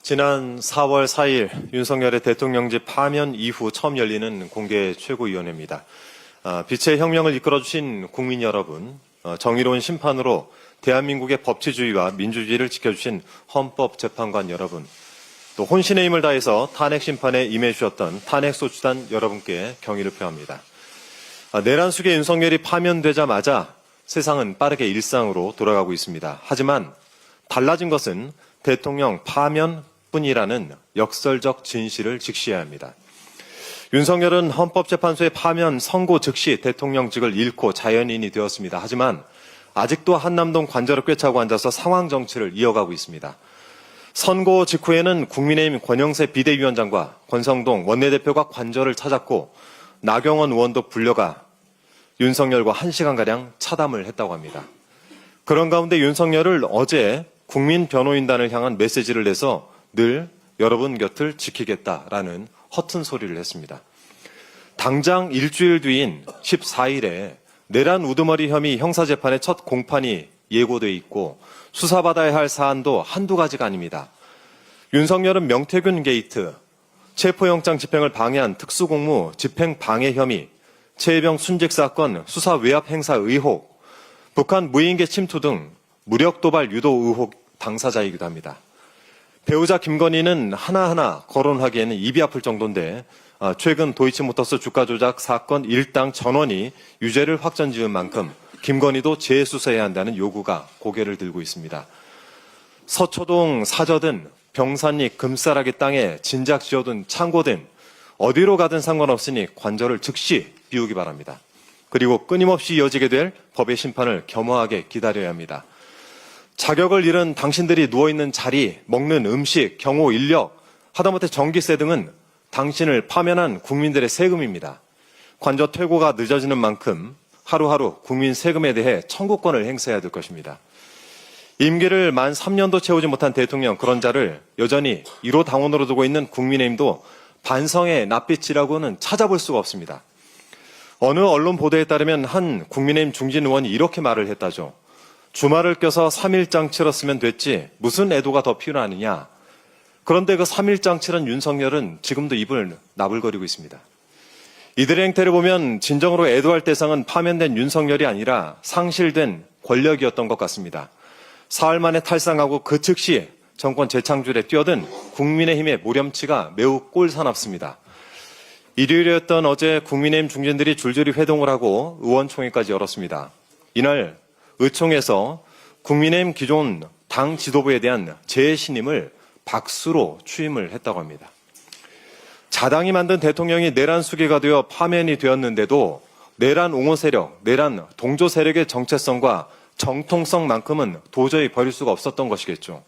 지난 4월 4일 윤석열의 대통령직 파면 이후 처음 열리는 공개 최고위원회입니다. 빛의 혁명을 이끌어주신 국민 여러분, 정의로운 심판으로 대한민국의 법치주의와 민주주의를 지켜주신 헌법재판관 여러분, 또 혼신의 힘을 다해서 탄핵 심판에 임해 주셨던 탄핵소추단 여러분께 경의를 표합니다. 내란 속에 윤석열이 파면되자마자 세상은 빠르게 일상으로 돌아가고 있습니다. 하지만 달라진 것은 대통령 파면뿐이라는 역설적 진실을 직시해야 합니다. 윤석열은 헌법재판소의 파면 선고 즉시 대통령직을 잃고 자연인이 되었습니다. 하지만 아직도 한남동 관저를 꿰차고 앉아서 상황 정치를 이어가고 있습니다. 선고 직후에는 국민의힘 권영세 비대위원장과 권성동 원내대표가 관저를 찾았고 나경원 의원도 불려가 윤석열과 1시간가량 차담을 했다고 합니다. 그런 가운데 윤석열을 어제 국민 변호인단을 향한 메시지를 내서 늘 여러분 곁을 지키겠다라는 허튼 소리를 했습니다. 당장 일주일 뒤인 14일에 내란 우두머리 혐의 형사재판의 첫 공판이 예고돼 있고 수사받아야 할 사안도 한두 가지가 아닙니다. 윤석열은 명태균 게이트, 체포영장 집행을 방해한 특수공무 집행방해 혐의, 최혜병 순직 사건 수사 외압 행사 의혹, 북한 무인계 침투 등 무력 도발 유도 의혹 당사자이기도 합니다. 배우자 김건희는 하나하나 거론하기에는 입이 아플 정도인데 최근 도이치모터스 주가 조작 사건 일당 전원이 유죄를 확정지은 만큼 김건희도 재수사해야 한다는 요구가 고개를 들고 있습니다. 서초동 사저든 병산리 금싸라기 땅에 진작 지어둔 창고든 어디로 가든 상관없으니 관저를 즉시 비우기 바랍니다. 그리고 끊임없이 이어지게 될 법의 심판을 겸허하게 기다려야 합니다. 자격을 잃은 당신들이 누워있는 자리, 먹는 음식, 경호 인력, 하다못해 전기세 등은 당신을 파면한 국민들의 세금입니다. 관저 퇴고가 늦어지는 만큼 하루하루 국민 세금에 대해 청구권을 행사해야 될 것입니다. 임기를 만 3년도 채우지 못한 대통령 그런 자를 여전히 1호 당원으로 두고 있는 국민의힘도 반성의 낯빛이라고는 찾아볼 수가 없습니다. 어느 언론 보도에 따르면 한 국민의힘 중진 의원이 이렇게 말을 했다죠. 주말을 껴서 3일장 치렀으면 됐지 무슨 애도가 더 필요하느냐. 그런데 그 3일장 치른 윤석열은 지금도 입을 나불거리고 있습니다. 이들의 행태를 보면 진정으로 애도할 대상은 파면된 윤석열이 아니라 상실된 권력이었던 것 같습니다. 사흘 만에 탈상하고 그 즉시 정권 재창출에 뛰어든 국민의힘의 모렴치가 매우 꼴사납습니다. 일요일이었던 어제 국민의힘 중진들이 줄줄이 회동을 하고 의원총회까지 열었습니다. 이날 의총에서 국민의힘 기존 당 지도부에 대한 재신임을 박수로 취임을 했다고 합니다. 자당이 만든 대통령이 내란 수괴가 되어 파면이 되었는데도 내란 옹호 세력, 내란 동조 세력의 정체성과 정통성만큼은 도저히 버릴 수가 없었던 것이겠죠.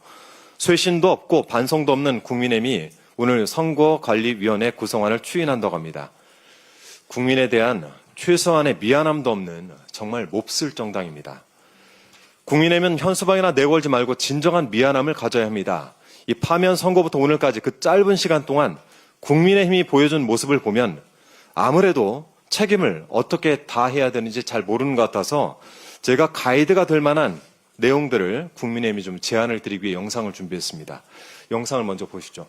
쇄신도 없고 반성도 없는 국민의힘이 오늘 선거관리위원회 구성안을 추인한다고 합니다. 국민에 대한 최소한의 미안함도 없는 정말 몹쓸 정당입니다. 국민의힘은 현수막이나 내걸지 말고 진정한 미안함을 가져야 합니다. 이 파면 선거부터 오늘까지 그 짧은 시간 동안 국민의힘이 보여준 모습을 보면 아무래도 책임을 어떻게 다해야 되는지 잘 모르는 것 같아서 제가 가이드가 될 만한 내용들을 국민의힘이 좀 제안을 드리기 위해 영상을 준비했습니다. 영상을 먼저 보시죠.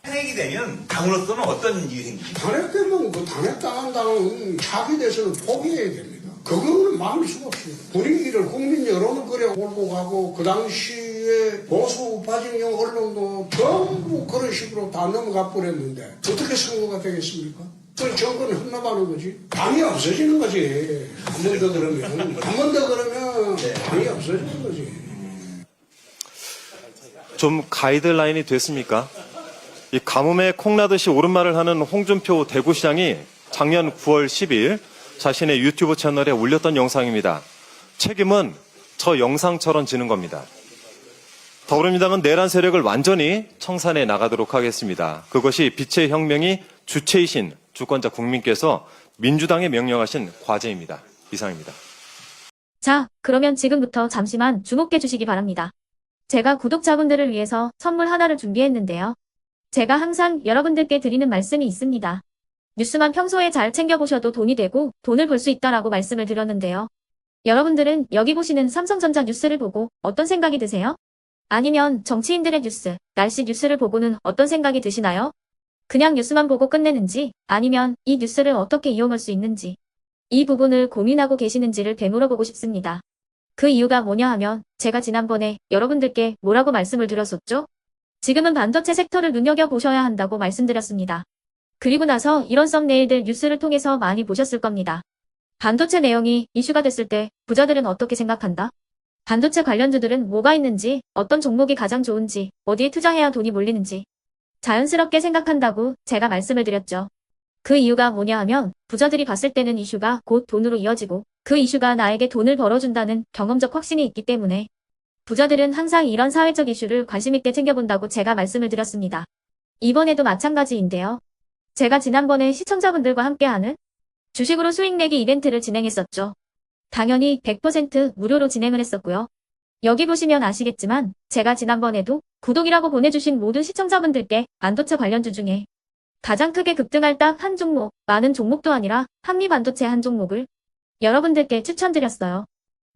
탄핵이 되면 당으로서는 어떤 일이 생깁니까? 탄핵되면 그 탄핵당한 당은 차기 대선을 포기해야 됩니다. 그거는 막을 수가 없어요. 분위기를 국민 여론을 그래 몰고 가고 그 당시에 보수 우파진영 언론도 전부 그런 식으로 다 넘어가 버렸는데 어떻게 선거가 되겠습니까? 그 정권을 혼납하는 거지. 당이 없어지는 거지. 한 번 더 그러면. 한 번 더 그러면 당이 없어지는 거지. 좀 가이드라인이 됐습니까? 이 가뭄에 콩나듯이 옳은말을 하는 홍준표 대구시장이 작년 9월 10일 자신의 유튜브 채널에 올렸던 영상입니다. 책임은 저 영상처럼 지는 겁니다. 더불어민주당은 내란 세력을 완전히 청산해 나가도록 하겠습니다. 그것이 빛의 혁명이 주체이신 주권자 국민께서 민주당에 명령하신 과제입니다. 이상입니다. 자, 그러면 지금부터 잠시만 주목해 주시기 바랍니다. 제가 구독자분들을 위해서 선물 하나를 준비했는데요. 제가 항상 여러분들께 드리는 말씀이 있습니다. 뉴스만 평소에 잘 챙겨보셔도 돈이 되고 돈을 벌 수 있다라고 말씀을 드렸는데요. 여러분들은 여기 보시는 삼성전자 뉴스를 보고 어떤 생각이 드세요? 아니면 정치인들의 뉴스, 날씨 뉴스를 보고는 어떤 생각이 드시나요? 그냥 뉴스만 보고 끝내는지, 아니면 이 뉴스를 어떻게 이용할 수 있는지, 이 부분을 고민하고 계시는지를 되물어보고 싶습니다. 그 이유가 뭐냐 하면 제가 지난번에 여러분들께 뭐라고 말씀을 드렸었죠? 지금은 반도체 섹터를 눈여겨보셔야 한다고 말씀드렸습니다. 그리고 나서 이런 썸네일들 뉴스를 통해서 많이 보셨을 겁니다. 반도체 내용이 이슈가 됐을 때 부자들은 어떻게 생각한다? 반도체 관련주들은 뭐가 있는지, 어떤 종목이 가장 좋은지, 어디에 투자해야 돈이 몰리는지 자연스럽게 생각한다고 제가 말씀을 드렸죠. 그 이유가 뭐냐 하면 부자들이 봤을 때는 이슈가 곧 돈으로 이어지고 그 이슈가 나에게 돈을 벌어준다는 경험적 확신이 있기 때문에 부자들은 항상 이런 사회적 이슈를 관심 있게 챙겨본다고 제가 말씀을 드렸습니다. 이번에도 마찬가지인데요. 제가 지난번에 시청자분들과 함께하는 주식으로 수익 내기 이벤트를 진행했었죠. 당연히 100% 무료로 진행을 했었고요. 여기 보시면 아시겠지만 제가 지난번에도 구독이라고 보내주신 모든 시청자분들께 반도체 관련주 중에 가장 크게 급등할 딱 한 종목, 많은 종목도 아니라 한미반도체 한 종목을 여러분들께 추천드렸어요.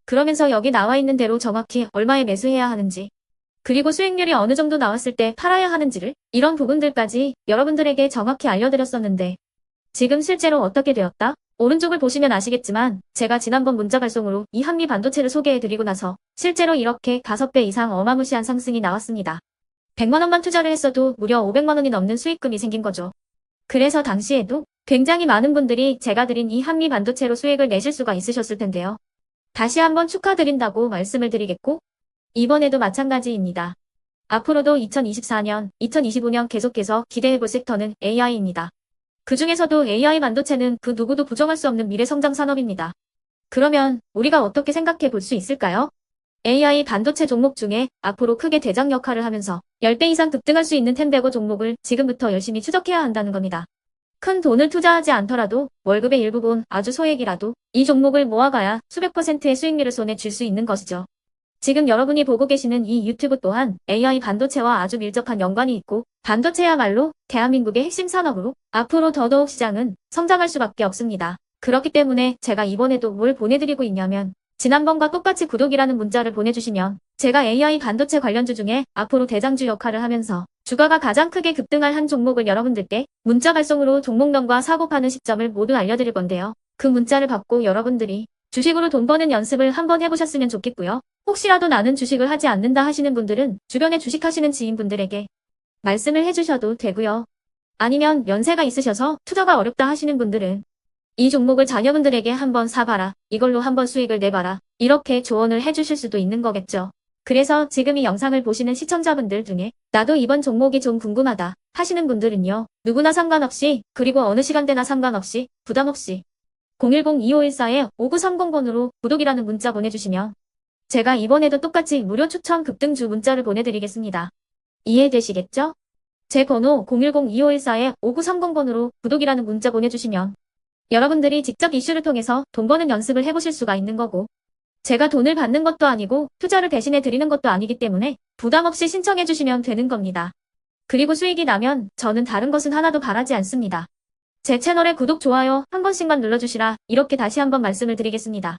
그러면서 여기 나와 있는 대로 정확히 얼마에 매수해야 하는지, 그리고 수익률이 어느 정도 나왔을 때 팔아야 하는지를 이런 부분들까지 여러분들에게 정확히 알려드렸었는데 지금 실제로 어떻게 되었다? 오른쪽을 보시면 아시겠지만 제가 지난번 문자 발송으로 이 한미 반도체를 소개해드리고 나서 실제로 이렇게 5배 이상 어마무시한 상승이 나왔습니다. 100만 원만 투자를 했어도 무려 500만 원이 넘는 수익금이 생긴 거죠. 그래서 당시에도 굉장히 많은 분들이 제가 드린 이 한미 반도체로 수익을 내실 수가 있으셨을 텐데요. 다시 한번 축하드린다고 말씀을 드리겠고 이번에도 마찬가지입니다. 앞으로도 2024년, 2025년 계속해서 기대해볼 섹터는 AI입니다. 그 중에서도 AI 반도체는 그 누구도 부정할 수 없는 미래 성장 산업입니다. 그러면 우리가 어떻게 생각해 볼 수 있을까요? AI 반도체 종목 중에 앞으로 크게 대장 역할을 하면서 10배 이상 급등할 수 있는 텐베고 종목을 지금부터 열심히 추적해야 한다는 겁니다. 큰 돈을 투자하지 않더라도 월급의 일부분 아주 소액이라도 이 종목을 모아가야 수백 %의 수익률을 손에 쥘 수 있는 것이죠. 지금 여러분이 보고 계시는 이 유튜브 또한 AI 반도체와 아주 밀접한 연관이 있고 반도체야말로 대한민국의 핵심 산업으로 앞으로 더더욱 시장은 성장할 수밖에 없습니다. 그렇기 때문에 제가 이번에도 뭘 보내드리고 있냐면 지난번과 똑같이 구독이라는 문자를 보내주시면 제가 AI 반도체 관련주 중에 앞으로 대장주 역할을 하면서 주가가 가장 크게 급등할 한 종목을 여러분들께 문자 발송으로 종목명과 사고 파는 시점을 모두 알려드릴 건데요. 그 문자를 받고 여러분들이 주식으로 돈 버는 연습을 한번 해보셨으면 좋겠고요. 혹시라도 나는 주식을 하지 않는다 하시는 분들은 주변에 주식하시는 지인분들에게 말씀을 해주셔도 되고요. 아니면 연세가 있으셔서 투자가 어렵다 하시는 분들은 이 종목을 자녀분들에게 한번 사봐라. 이걸로 한번 수익을 내봐라. 이렇게 조언을 해주실 수도 있는 거겠죠. 그래서 지금 이 영상을 보시는 시청자분들 중에 나도 이번 종목이 좀 궁금하다 하시는 분들은요. 누구나 상관없이 그리고 어느 시간대나 상관없이 부담없이 010-2514-5930번으로 구독이라는 문자 보내주시면 제가 이번에도 똑같이 무료 추천 급등주 문자를 보내드리겠습니다. 이해되시겠죠? 제 번호 010-2514-5930번으로 구독이라는 문자 보내주시면 여러분들이 직접 이슈를 통해서 돈 버는 연습을 해보실 수가 있는 거고 제가 돈을 받는 것도 아니고 투자를 대신해 드리는 것도 아니기 때문에 부담 없이 신청해 주시면 되는 겁니다. 그리고 수익이 나면 저는 다른 것은 하나도 바라지 않습니다. 제 채널에 구독, 좋아요 한 번씩만 눌러주시라 이렇게 다시 한번 말씀을 드리겠습니다.